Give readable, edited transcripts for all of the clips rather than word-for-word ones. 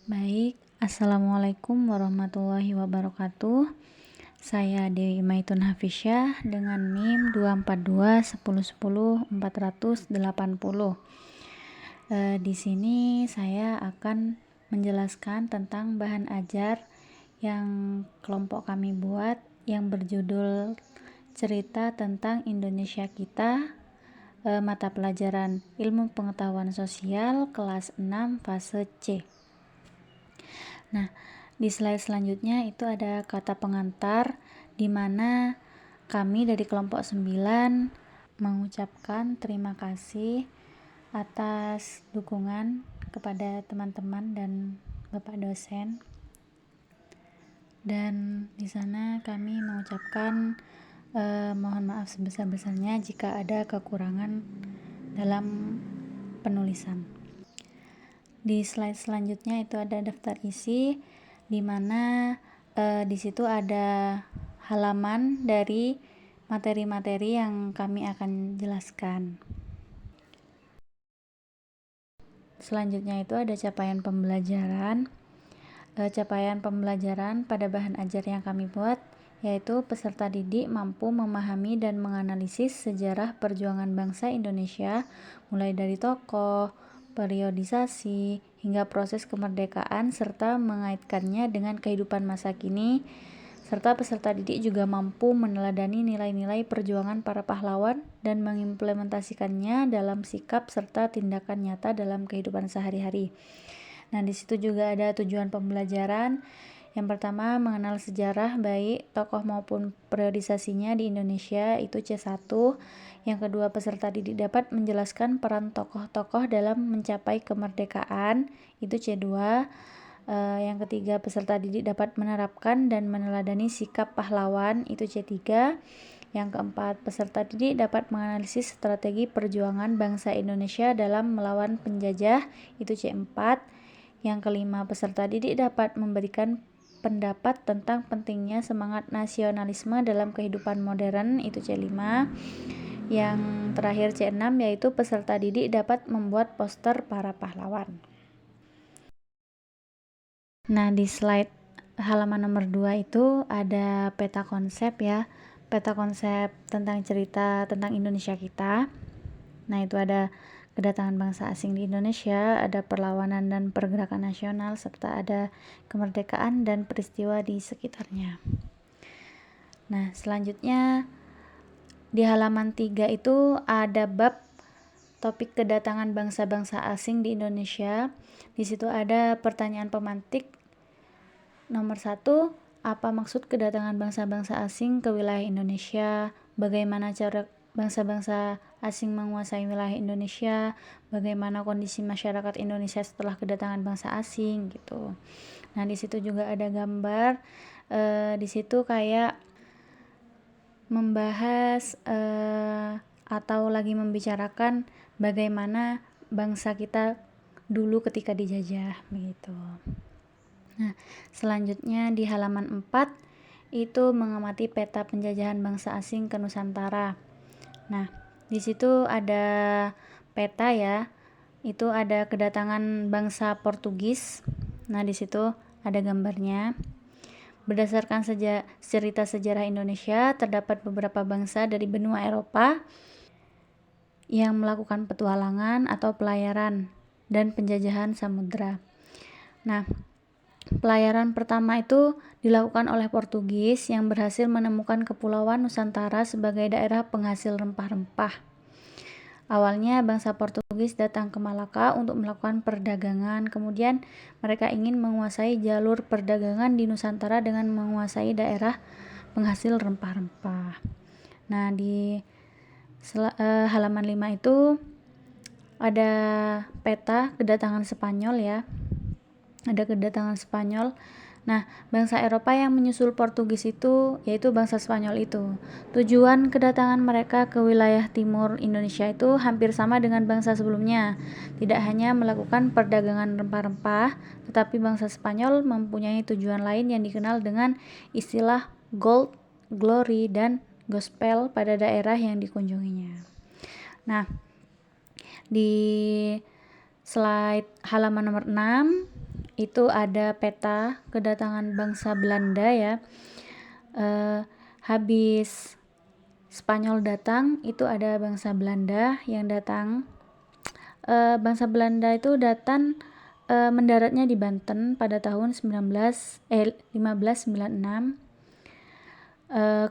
Baik, Assalamualaikum warahmatullahi wabarakatuh. Saya Dewi Maitun Hafisyah dengan NIM 2421010 480. Di sini saya akan menjelaskan tentang bahan ajar yang kelompok kami buat yang berjudul Cerita tentang Indonesia Kita, mata pelajaran Ilmu Pengetahuan Sosial kelas 6 fase C. Nah, di slide selanjutnya itu ada kata pengantar di mana kami dari kelompok 9 mengucapkan terima kasih atas dukungan kepada teman-teman dan Bapak dosen. Dan di sana kami mengucapkan mohon maaf sebesar-besarnya jika ada kekurangan dalam penulisan. Di slide selanjutnya itu ada daftar isi di mana di situ ada halaman dari materi-materi yang kami akan jelaskan. Selanjutnya itu ada capaian pembelajaran. Capaian pembelajaran pada bahan ajar yang kami buat yaitu peserta didik mampu memahami dan menganalisis sejarah perjuangan bangsa Indonesia mulai dari tokoh, periodisasi, hingga proses kemerdekaan serta mengaitkannya dengan kehidupan masa kini, serta peserta didik juga mampu meneladani nilai-nilai perjuangan para pahlawan dan mengimplementasikannya dalam sikap serta tindakan nyata dalam kehidupan sehari-hari. Nah, di situ juga ada tujuan pembelajaran. Yang pertama, mengenal sejarah baik tokoh maupun periodisasinya di Indonesia, itu C1. Yang kedua, peserta didik dapat menjelaskan peran tokoh-tokoh dalam mencapai kemerdekaan, itu C2. Yang ketiga, peserta didik dapat menerapkan dan meneladani sikap pahlawan, itu C3. Yang keempat, peserta didik dapat menganalisis strategi perjuangan bangsa Indonesia dalam melawan penjajah, itu C4. Yang kelima, peserta didik dapat memberikan pendapat tentang pentingnya semangat nasionalisme dalam kehidupan modern, itu C5. Yang terakhir C6 yaitu peserta didik dapat membuat poster para pahlawan. Nah, di slide halaman nomor 2 itu ada peta konsep ya. Peta konsep tentang cerita tentang Indonesia kita. Nah, itu ada kedatangan bangsa asing di Indonesia, ada perlawanan dan pergerakan nasional, serta ada kemerdekaan dan peristiwa di sekitarnya. Nah, selanjutnya di halaman 3 itu ada bab topik kedatangan bangsa-bangsa asing di Indonesia. Di situ ada pertanyaan pemantik. Nomor 1, apa maksud kedatangan bangsa-bangsa asing ke wilayah Indonesia? Bagaimana cara bangsa-bangsa asing menguasai wilayah Indonesia? Bagaimana kondisi masyarakat Indonesia setelah kedatangan bangsa asing gitu. Nah, di situ juga ada gambar. Di situ kayak membahas atau lagi membicarakan bagaimana bangsa kita dulu ketika dijajah begitu. Nah, selanjutnya di halaman 4 itu mengamati peta penjajahan bangsa asing ke Nusantara. Nah, di situ ada peta ya. Itu ada kedatangan bangsa Portugis. Nah, di situ ada gambarnya. Berdasarkan cerita sejarah Indonesia, terdapat beberapa bangsa dari benua Eropa yang melakukan petualangan atau pelayaran dan penjajahan samudera. Nah, pelayaran pertama itu dilakukan oleh Portugis yang berhasil menemukan Kepulauan Nusantara sebagai daerah penghasil rempah-rempah. Awalnya bangsa Portugis datang ke Malaka untuk melakukan perdagangan, kemudian mereka ingin menguasai jalur perdagangan di Nusantara dengan menguasai daerah penghasil rempah-rempah. Nah, di halaman 5 itu ada peta kedatangan Spanyol ya. Ada kedatangan Spanyol. Nah, bangsa Eropa yang menyusul Portugis itu yaitu bangsa Spanyol itu. Tujuan kedatangan mereka ke wilayah timur Indonesia itu hampir sama dengan bangsa sebelumnya. Tidak hanya melakukan perdagangan rempah-rempah, tetapi bangsa Spanyol mempunyai tujuan lain yang dikenal dengan istilah gold, glory, dan gospel pada daerah yang dikunjunginya. Nah, di slide halaman nomor 6 itu ada peta kedatangan bangsa Belanda ya. Habis Spanyol datang, itu ada bangsa Belanda yang datang. Bangsa Belanda itu datang mendaratnya di Banten pada tahun 1596.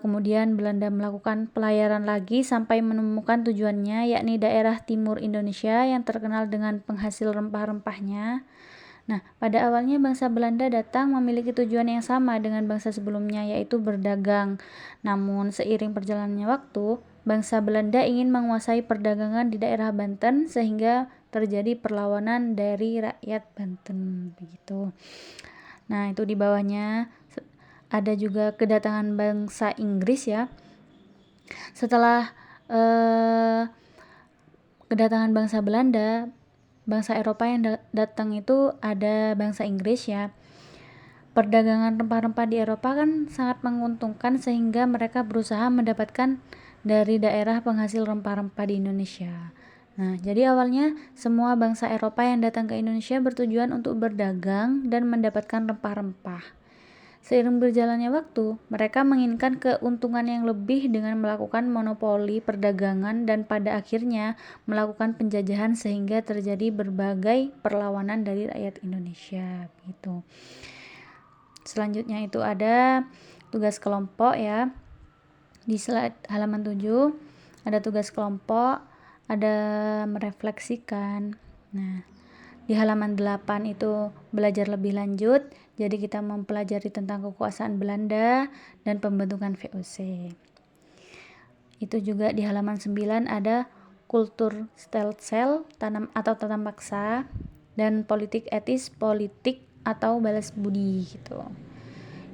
Kemudian Belanda melakukan pelayaran lagi sampai menemukan tujuannya, yakni daerah timur Indonesia yang terkenal dengan penghasil rempah-rempahnya. Nah, pada awalnya bangsa Belanda datang memiliki tujuan yang sama dengan bangsa sebelumnya, yaitu berdagang. Namun, seiring perjalanannya waktu, bangsa Belanda ingin menguasai perdagangan di daerah Banten sehingga terjadi perlawanan dari rakyat Banten begitu. Nah, itu di bawahnya ada juga kedatangan bangsa Inggris ya. Setelah kedatangan bangsa Belanda, bangsa Eropa yang datang itu ada bangsa Inggris ya. Perdagangan rempah-rempah di Eropa kan sangat menguntungkan sehingga mereka berusaha mendapatkan dari daerah penghasil rempah-rempah di Indonesia. Nah, jadi awalnya semua bangsa Eropa yang datang ke Indonesia bertujuan untuk berdagang dan mendapatkan rempah-rempah. Seiring berjalannya waktu, mereka menginginkan keuntungan yang lebih dengan melakukan monopoli perdagangan dan pada akhirnya melakukan penjajahan sehingga terjadi berbagai perlawanan dari rakyat Indonesia gitu. Selanjutnya itu ada tugas kelompok ya. Di slide halaman 7 ada tugas kelompok, ada merefleksikan. Nah, di halaman 8 itu belajar lebih lanjut, jadi kita mempelajari tentang kekuasaan Belanda dan pembentukan VOC. Itu juga di halaman 9 ada kultur stelsel, tanam atau tanam paksa, dan politik etis, politik atau balas budi gitu.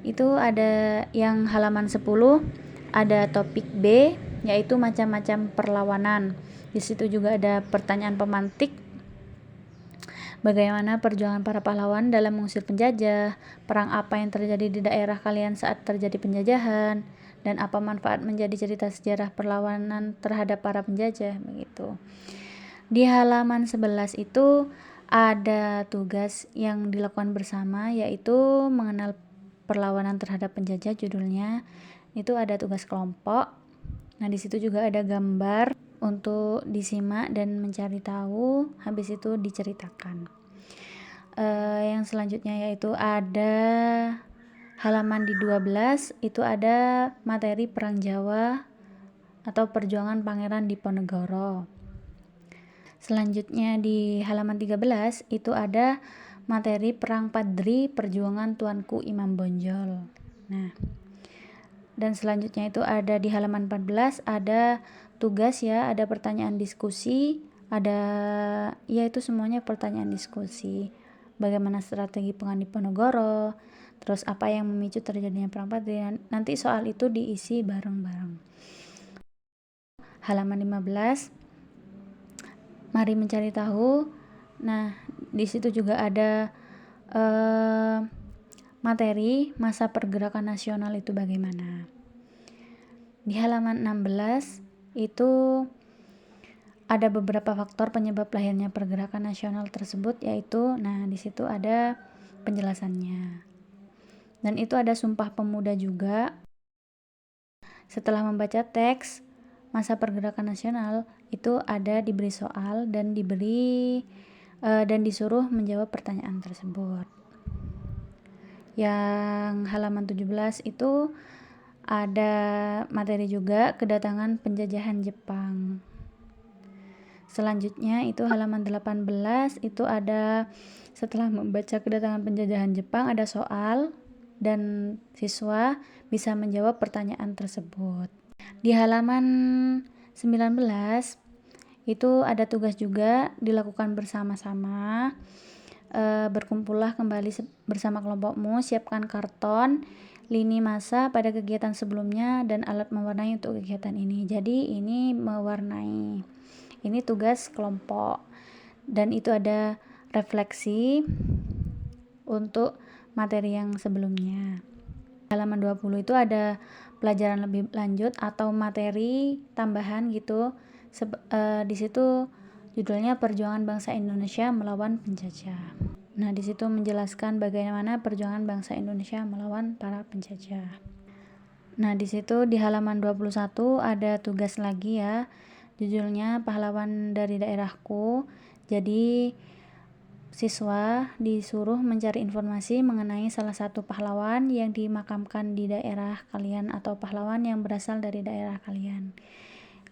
Itu ada yang halaman 10, ada topik B, yaitu macam-macam perlawanan. Di situ juga ada pertanyaan pemantik. Bagaimana perjuangan para pahlawan dalam mengusir penjajah? Perang apa yang terjadi di daerah kalian saat terjadi penjajahan? Dan apa manfaat menjadi cerita sejarah perlawanan terhadap para penjajah? Begitu. Di halaman 11 itu ada tugas yang dilakukan bersama, yaitu mengenal perlawanan terhadap penjajah, judulnya. Itu ada tugas kelompok. Nah, di situ juga ada gambar untuk disimak dan mencari tahu, habis itu diceritakan. Yang selanjutnya yaitu ada halaman di 12, itu ada materi Perang Jawa atau perjuangan Pangeran Diponegoro. Selanjutnya di halaman 13 itu ada materi Perang Padri, perjuangan Tuanku Imam Bonjol. Nah, dan selanjutnya itu ada di halaman 14 ada tugas ya, ada pertanyaan diskusi, ada ya itu semuanya pertanyaan diskusi. Bagaimana strategi pengan Diponegoro, terus apa yang memicu terjadinya perang Padri. Nanti soal itu diisi bareng-bareng. Halaman 15, mari mencari tahu. Nah, di situ juga ada materi masa pergerakan nasional itu bagaimana. Di halaman 16 itu ada beberapa faktor penyebab lahirnya pergerakan nasional tersebut, yaitu di situ ada penjelasannya. Dan itu ada Sumpah Pemuda juga. Setelah membaca teks masa pergerakan nasional itu ada diberi soal dan disuruh menjawab pertanyaan tersebut. Yang halaman 17 itu ada materi juga kedatangan penjajahan Jepang. Selanjutnya itu halaman 18 itu ada setelah membaca kedatangan penjajahan Jepang ada soal dan siswa bisa menjawab pertanyaan tersebut. Di halaman 19 itu ada tugas juga dilakukan bersama-sama. Berkumpullah kembali bersama kelompokmu, siapkan karton, lini masa pada kegiatan sebelumnya dan alat mewarnai untuk kegiatan ini. Jadi ini mewarnai. Ini tugas kelompok. Dan itu ada refleksi untuk materi yang sebelumnya. Halaman 20 itu ada pelajaran lebih lanjut atau materi tambahan gitu. Di situ judulnya Perjuangan Bangsa Indonesia Melawan Penjajah. Nah, di situ menjelaskan bagaimana perjuangan bangsa Indonesia melawan para penjajah. Nah, di situ di halaman 21 ada tugas lagi ya. Judulnya Pahlawan dari Daerahku. Jadi siswa disuruh mencari informasi mengenai salah satu pahlawan yang dimakamkan di daerah kalian atau pahlawan yang berasal dari daerah kalian.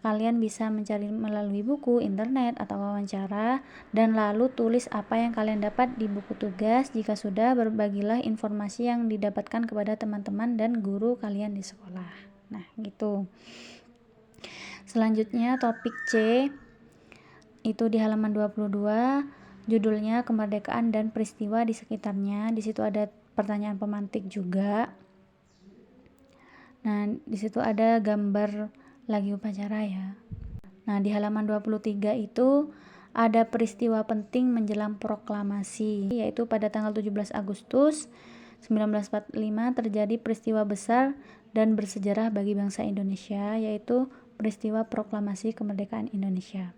Kalian bisa mencari melalui buku, internet, atau wawancara, dan lalu tulis apa yang kalian dapat di buku tugas. Jika sudah, berbagilah informasi yang didapatkan kepada teman-teman dan guru kalian di sekolah. Nah, gitu. Selanjutnya topik C, itu di halaman 22, judulnya Kemerdekaan dan Peristiwa di Sekitarnya. Di situ ada pertanyaan pemantik juga. Nah, di situ ada gambar lagi upacara ya. Nah, di halaman 23 itu ada peristiwa penting menjelang proklamasi, yaitu pada tanggal 17 Agustus 1945 terjadi peristiwa besar dan bersejarah bagi bangsa Indonesia, yaitu peristiwa proklamasi kemerdekaan Indonesia.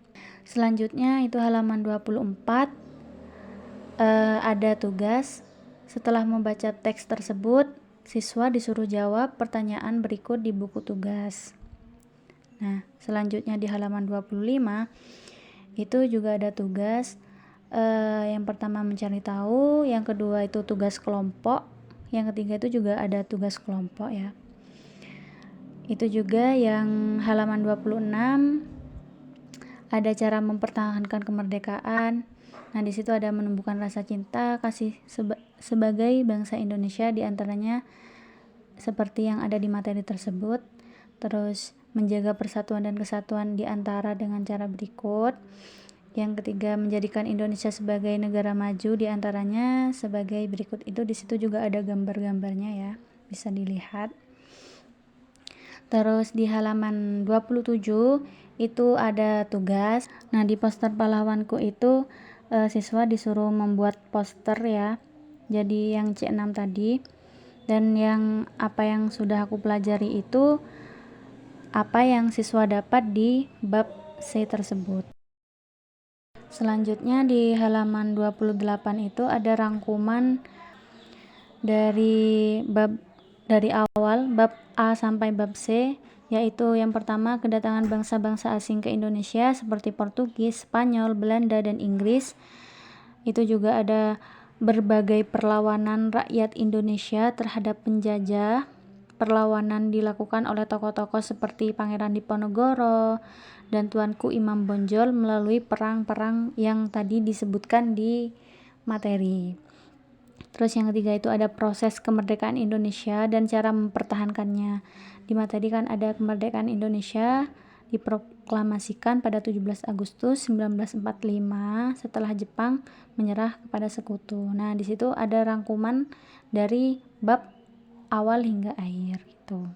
Selanjutnya itu halaman 24, ada tugas. Setelah membaca teks tersebut, siswa disuruh jawab pertanyaan berikut di buku tugas. Nah, selanjutnya di halaman 25 itu juga ada tugas. Yang pertama mencari tahu, yang kedua itu tugas kelompok, yang ketiga itu juga ada tugas kelompok ya. Itu juga yang halaman 26 ada cara mempertahankan kemerdekaan. Nah, di situ ada menumbuhkan rasa cinta kasih sebagai bangsa Indonesia, diantaranya seperti yang ada di materi tersebut. Terus menjaga persatuan dan kesatuan di antara dengan cara berikut. Yang ketiga, menjadikan Indonesia sebagai negara maju, di antaranya sebagai berikut. Itu di situ juga ada gambar-gambarnya ya, bisa dilihat. Terus di halaman 27 itu ada tugas. Nah, di poster pahlawanku itu siswa disuruh membuat poster ya. Jadi yang C6 tadi. Dan yang apa yang sudah aku pelajari itu apa yang siswa dapat di bab C tersebut. Selanjutnya di halaman 28 itu ada rangkuman dari awal bab A sampai bab C, yaitu yang pertama kedatangan bangsa-bangsa asing ke Indonesia seperti Portugis, Spanyol, Belanda, dan Inggris. Itu juga ada berbagai perlawanan rakyat Indonesia terhadap penjajah. Perlawanan dilakukan oleh tokoh-tokoh seperti Pangeran Diponegoro dan Tuanku Imam Bonjol melalui perang-perang yang tadi disebutkan di materi. Terus yang ketiga itu ada proses kemerdekaan Indonesia dan cara mempertahankannya. Di materi kan ada kemerdekaan Indonesia diproklamasikan pada 17 Agustus 1945 setelah Jepang menyerah kepada sekutu. Nah, di situ ada rangkuman dari bab awal hingga akhir gitu.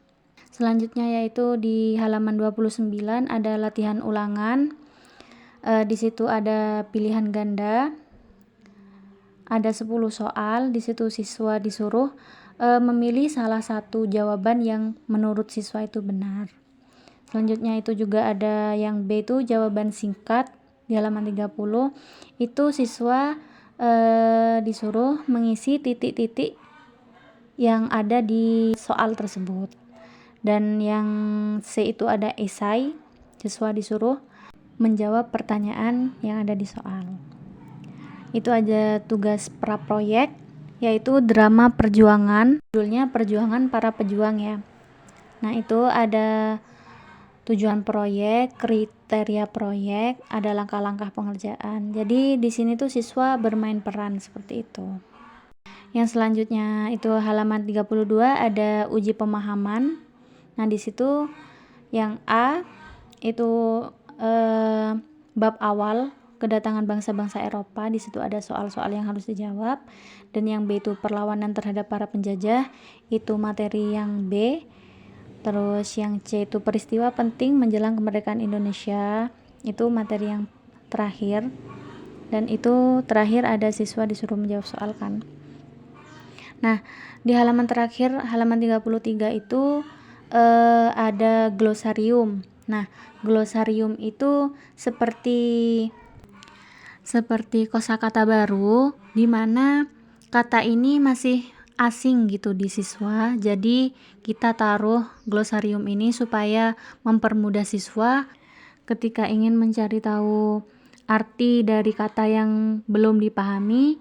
Selanjutnya yaitu di halaman 29 ada latihan ulangan. Di situ ada pilihan ganda. Ada 10 soal. Di situ siswa disuruh memilih salah satu jawaban yang menurut siswa itu benar. Selanjutnya itu juga ada yang B itu jawaban singkat di halaman 30. Itu siswa disuruh mengisi titik-titik yang ada di soal tersebut. Dan yang C itu ada esai, siswa disuruh menjawab pertanyaan yang ada di soal. Itu aja tugas praproyek, yaitu drama perjuangan, judulnya Perjuangan Para Pejuang ya. Nah, itu ada tujuan proyek, kriteria proyek, ada langkah-langkah pengerjaan. Jadi di sini tuh siswa bermain peran seperti itu. Yang selanjutnya itu halaman 32 ada uji pemahaman. Nah, di situ yang A itu bab awal kedatangan bangsa-bangsa Eropa. Di situ ada soal-soal yang harus dijawab. Dan yang B itu perlawanan terhadap para penjajah, itu materi yang B. Terus yang C itu peristiwa penting menjelang kemerdekaan Indonesia, itu materi yang terakhir. Dan itu terakhir ada siswa disuruh menjawab soal kan. Nah, di halaman terakhir, halaman 33 itu ada glosarium. Nah, glosarium itu seperti kosakata baru dimana kata ini masih asing gitu di siswa. Jadi kita taruh glosarium ini supaya mempermudah siswa ketika ingin mencari tahu arti dari kata yang belum dipahami,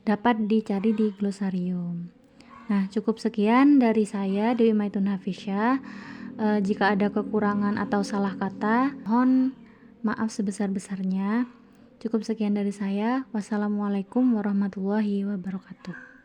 dapat dicari di glosarium. Nah, cukup sekian dari saya, Dewi Maitun Hafisya. Jika ada kekurangan atau salah kata, mohon maaf sebesar-besarnya. Cukup sekian dari saya. Wassalamualaikum warahmatullahi wabarakatuh.